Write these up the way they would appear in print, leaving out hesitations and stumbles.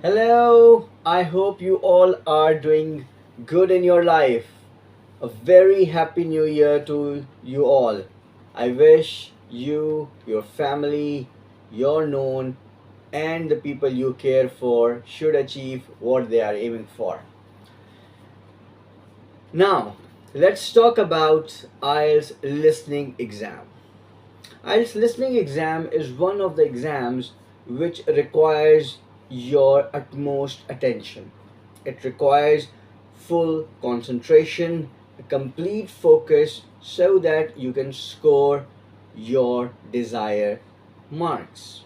Hello, I hope you all are doing good in your life. A very happy new year to you all. I wish you, your family, your known, and the people you care for should achieve what they are aiming for. Now, let's talk about IELTS listening exam. IELTS listening exam is one of the exams which requires your utmost attention. It requires full concentration, a complete focus so that you can score your desired marks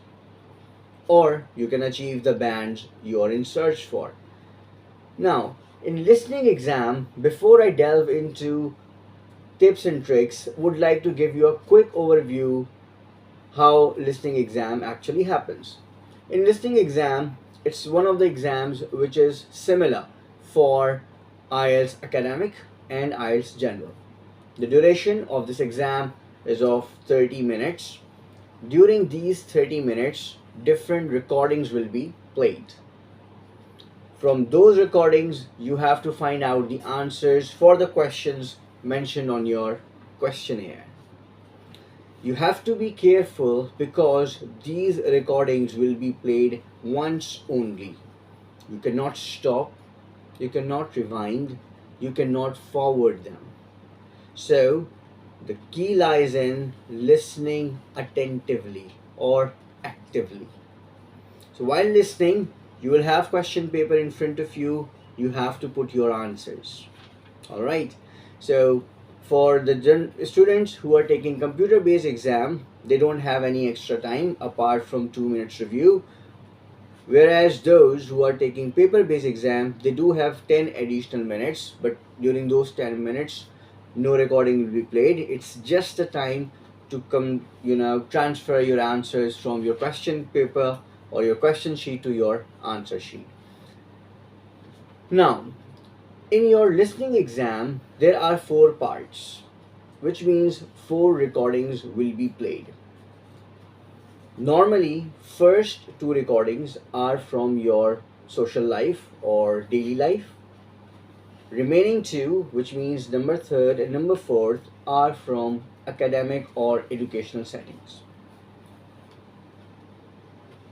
or you can achieve the bands you are in search for. Now, in listening exam, before I delve into tips and tricks, would like to give you a quick overview how listening exam actually happens. In listening exam, it's one of the exams which is similar for IELTS academic and IELTS general. The duration of this exam is of 30 minutes. During these 30 minutes, different recordings will be played. From those recordings, you have to find out the answers for the questions mentioned on your questionnaire. You have to be careful because these recordings will be played once only. You cannot stop, you cannot rewind, you cannot forward them. So, the key lies in listening attentively or actively. So, while listening, you will have question paper in front of you, you have to put your answers. All right. So for the students who are taking computer based exam, they don't have any extra time apart from 2 minutes review, whereas those who are taking paper based exam, they do have 10 additional minutes, but during those 10 minutes no recording will be played. It's just the time to transfer your answers from your question paper or your question sheet to your answer sheet. Now, in your listening exam, there are four parts, which means four recordings will be played. Normally, first two recordings are from your social life or daily life. Remaining two, which means number third and number fourth, are from academic or educational settings.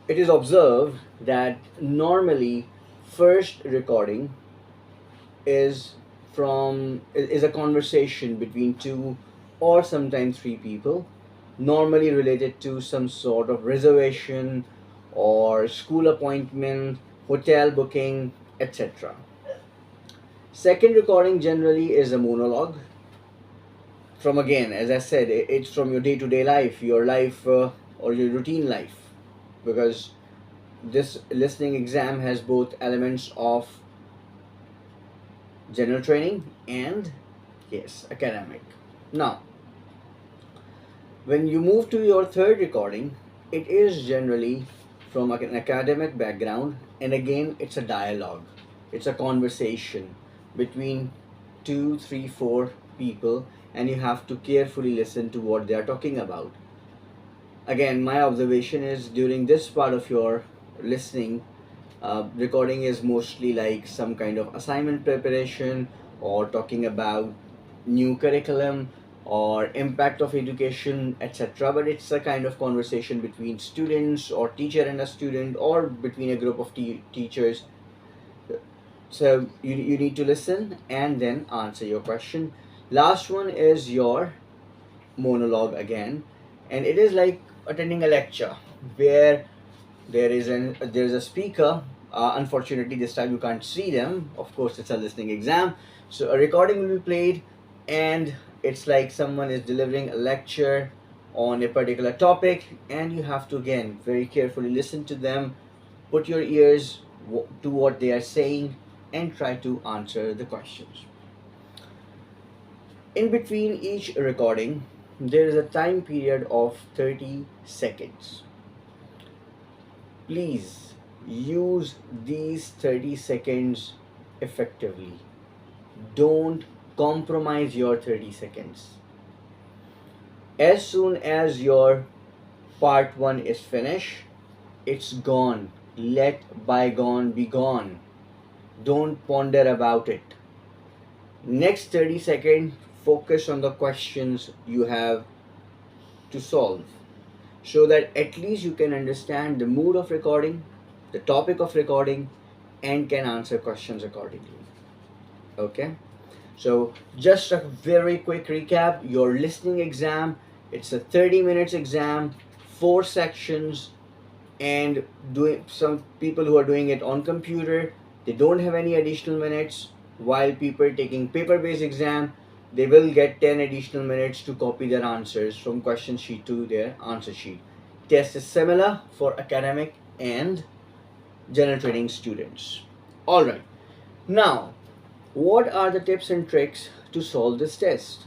It is observed that normally first recording is is a conversation between two or sometimes three people, normally related to some sort of reservation or school appointment, hotel booking, etc. Second recording generally is a monologue from, again, as I said, it's from your day-to-day life, your life, or your routine life, because this listening exam has both elements of general training and, yes, academic. Now, when you move to your third recording, it is generally from an academic background, and again it's a dialogue, it's a conversation between two, three, four people, and you have to carefully listen to what they are talking about. Again, my observation is during this part of your listening, recording is mostly like some kind of assignment preparation or talking about new curriculum or impact of education, etc., but it's a kind of conversation between students or teacher and a student or between a group of teachers. So you need to listen and then answer your question. Last one is your monologue again, and it is like attending a lecture where there is a speaker. Unfortunately, this time you can't see them. Of course, it's a listening exam, so a recording will be played, and it's like someone is delivering a lecture on a particular topic, and you have to again very carefully listen to them, put your ears to what they are saying, and try to answer the questions. In between each recording, there is a time period of 30 seconds. Please use these 30 seconds effectively. Don't compromise your 30 seconds. As soon as your part 1 is finished, it's gone. Let bygone be gone. Don't ponder about it. Next 30 seconds, focus on the questions you have to solve so that at least you can understand the mood of recording, the topic of recording, and can answer questions accordingly. Okay? So, just a very quick recap, your listening exam, it's a 30 minutes exam, 4 sections, and doing some people who are doing it on computer, they don't have any additional minutes, while people taking paper based exam, they will get 10 additional minutes to copy their answers from question sheet to their answer sheet. Test is similar for academic and general training students. All right, now what are the tips and tricks to solve this test?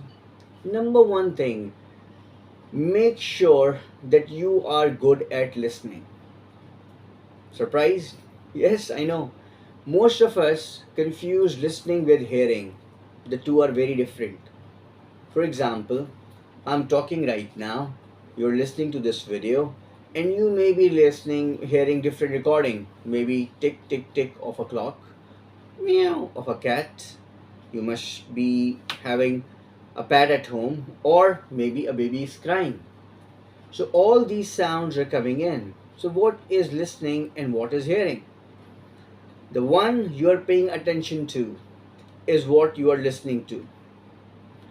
Number one thing, make sure that you are good at listening. Surprised? Yes, I know. Most of us confuse listening with hearing. The two are very different. For example, I'm talking right now, you're listening to this video, and you may be hearing different recording. Maybe tick, tick, tick of a clock, meow of a cat. You must be having a pet at home, or maybe a baby is crying. So all these sounds are coming in. So what is listening and what is hearing? The one you are paying attention to is what you are listening to.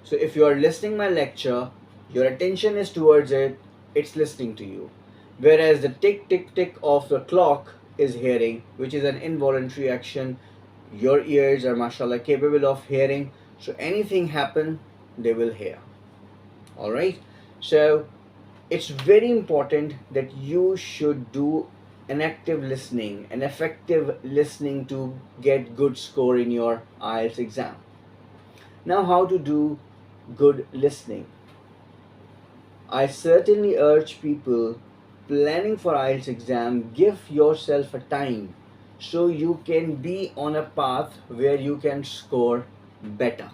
So if you are listening my lecture, your attention is towards it, it's listening to you. Whereas the tick tick tick of the clock is hearing, which is an involuntary action. Your ears are mashallah capable of hearing. So anything happen, they will hear. Alright? So it's very important that you should do an active listening, an effective listening to get good score in your IELTS exam. Now, how to do good listening? I certainly urge people planning for IELTS exam, give yourself a time so you can be on a path where you can score better.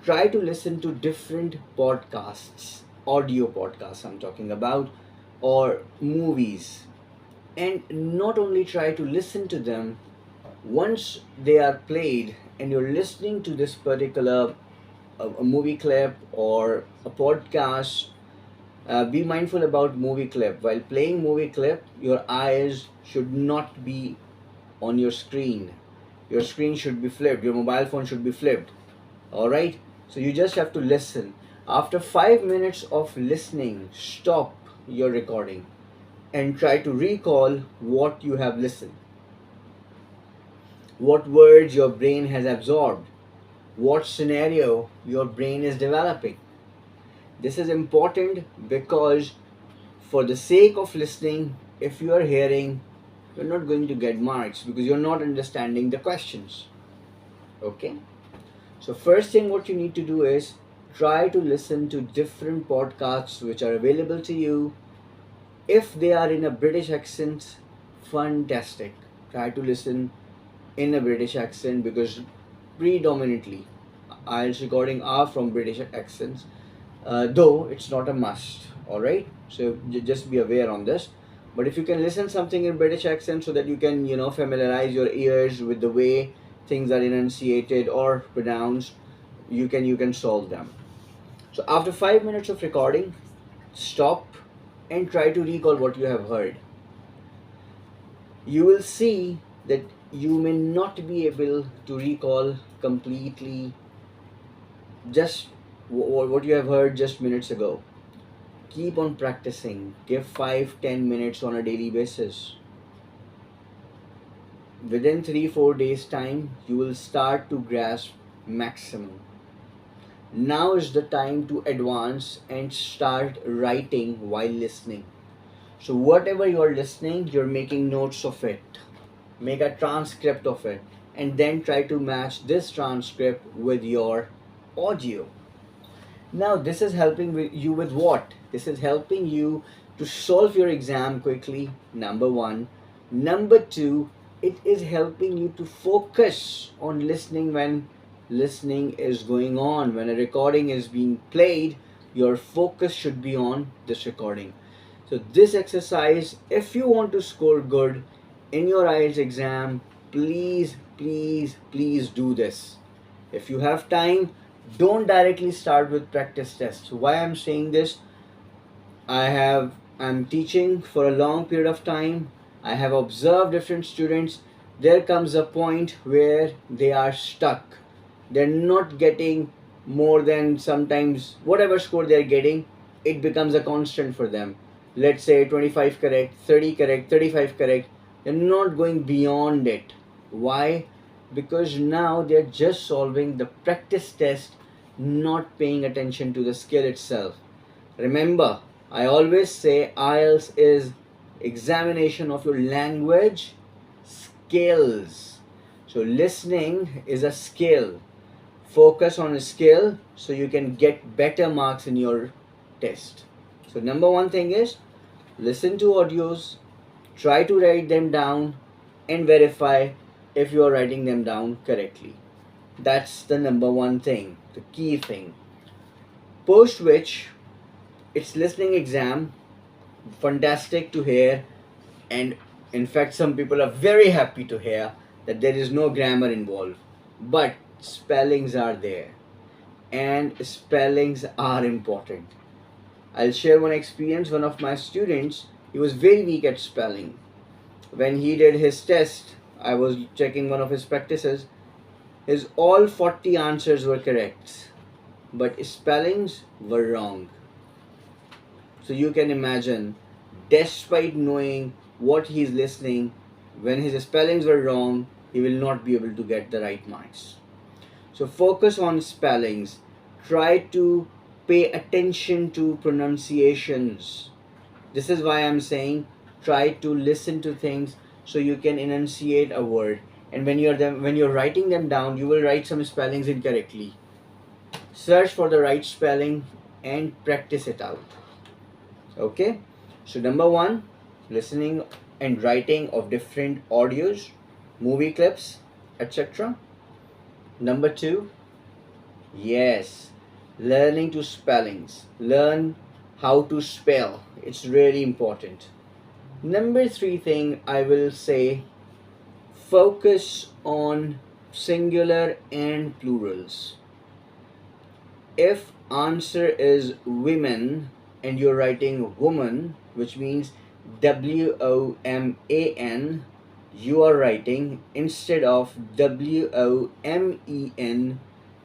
Try to listen to different podcasts, audio podcasts I'm talking about, or movies, and not only try to listen to them. Once they are played and you're listening to this particular a movie clip or a podcast, be mindful about movie clip. While playing movie clip, your eyes should not be on your screen. Your screen should be flipped, your mobile phone should be flipped. Alright, so you just have to listen. After 5 minutes of listening, stop your recording and try to recall what you have listened, what words your brain has absorbed, what scenario your brain is developing. This is important because, for the sake of listening, if you are hearing, you're not going to get marks because you're not understanding the questions. Okay? So, first thing what you need to do is try to listen to different podcasts which are available to you. If they are in a British accent, fantastic. Try to listen in a British accent because predominantly IELTS recording are from British accents, though it's not a must. All right, so just be aware on this. But if you can listen something in British accent so that you can familiarize your ears with the way things are enunciated or pronounced, you can solve them. So after 5 minutes of recording, stop and try to recall what you have heard. You will see that you may not be able to recall completely just what you have heard just minutes ago. Keep on practicing. Give 5-10 minutes on a daily basis. Within 3-4 days time, you will start to grasp maximum. Now is the time to advance and start writing while listening. So whatever you are listening, you're making notes of it. Make a transcript of it and then try to match this transcript with your audio. Now this is helping you with what? This is helping you to solve your exam quickly, number one. Number two, it is helping you to focus on listening when listening is going on. When a recording is being played, your focus should be on this recording. So this exercise, if you want to score good in your IELTS exam, please, please, please do this. If you have time, don't directly start with practice tests. Why I'm saying this? I'm teaching for a long period of time. I have observed different students. There comes a point where they are stuck. They're not getting more than sometimes whatever score they're getting, it becomes a constant for them. Let's say 25 correct, 30 correct, 35 correct. They're not going beyond it. Why? Because now they're just solving the practice test, not paying attention to the skill itself. Remember, I always say IELTS is examination of your language skills. So listening is a skill. Focus on a skill so you can get better marks in your test. So number one thing is listen to audios, try to write them down and verify if you are writing them down correctly. That's the number one thing, the key thing. Post which it's listening exam, fantastic to hear, and in fact some people are very happy to hear that there is no grammar involved, but spellings are there and spellings are important. I'll share one experience. One of my students, he was very weak at spelling. When he did his test, I was checking one of his practices. His all 40 answers were correct, but spellings were wrong. So you can imagine, despite knowing what he's listening, when his spellings were wrong, he will not be able to get the right marks. So focus on spellings. Try to pay attention to pronunciations. This is why I'm saying try to listen to things so you can enunciate a word. And when you're writing them down, you will write some spellings incorrectly. Search for the right spelling and practice it out. Okay, so number one, listening and writing of different audios, movie clips, etc. Number two, yes, learning to spellings. Learn how to spell. It's really important. Number three thing I will say, focus on singular and plurals. If answer is women and you're writing woman, which means WOMAN, you are writing instead of WOMEN,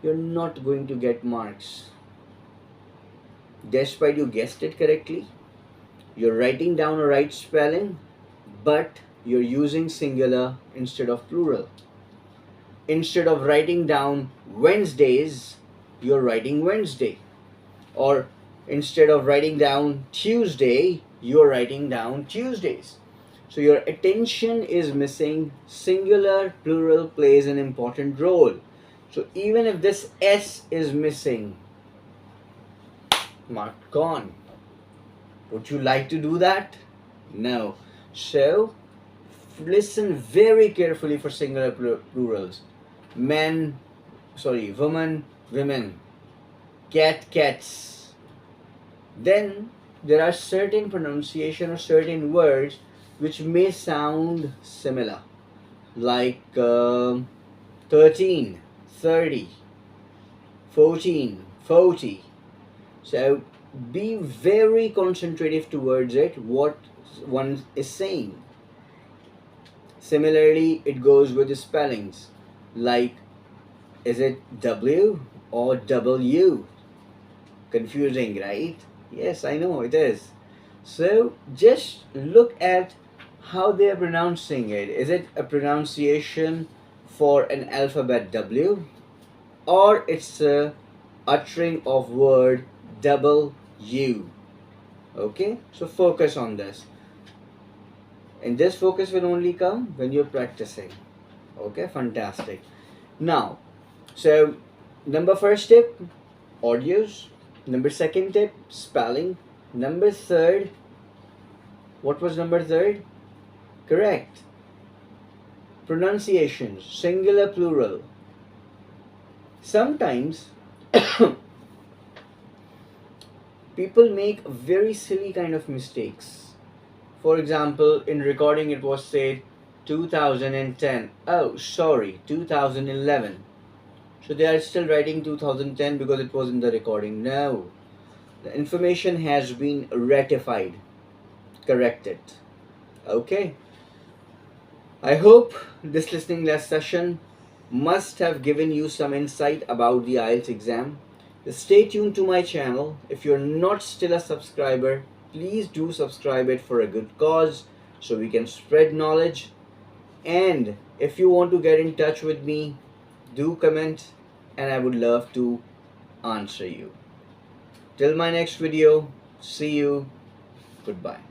you're not going to get marks. Despite you guessed it correctly, you're writing down a right spelling, but you're using singular instead of plural. Instead of writing down Wednesdays, you're writing Wednesday. Or instead of writing down Tuesday, you're writing down Tuesdays. So your attention is missing. Singular, plural plays an important role. So even if this S is missing, mark gone. Would you like to do that? No. So listen very carefully for singular plurals. Men, woman, women. Cat, cats. Then there are certain pronunciation or certain words which may sound similar, like 13, 30, 14, 40. So be very concentrative towards it, what one is saying. Similarly, it goes with the spellings, like is it W or W? Confusing, right? Yes, I know it is. So just look at how they are pronouncing it. Is it a pronunciation for an alphabet W, or it's a uttering of word W? Okay, so focus on this. And this focus will only come when you're practicing. Okay, fantastic. Now, so number first tip, audios. Number second tip, spelling. Number third, what was number third? Correct. Pronunciations, singular, plural. Sometimes people make very silly kind of mistakes. For example, in recording it was said 2010. Oh, sorry, 2011. So they are still writing 2010 because it was in the recording. No, the information has been rectified, corrected. Okay. I hope this listening less session must have given you some insight about the IELTS exam. Stay tuned to my channel. If you're not still a subscriber, please do subscribe it for a good cause so we can spread knowledge. And if you want to get in touch with me, do comment and I would love to answer you. Till my next video, see you. Goodbye.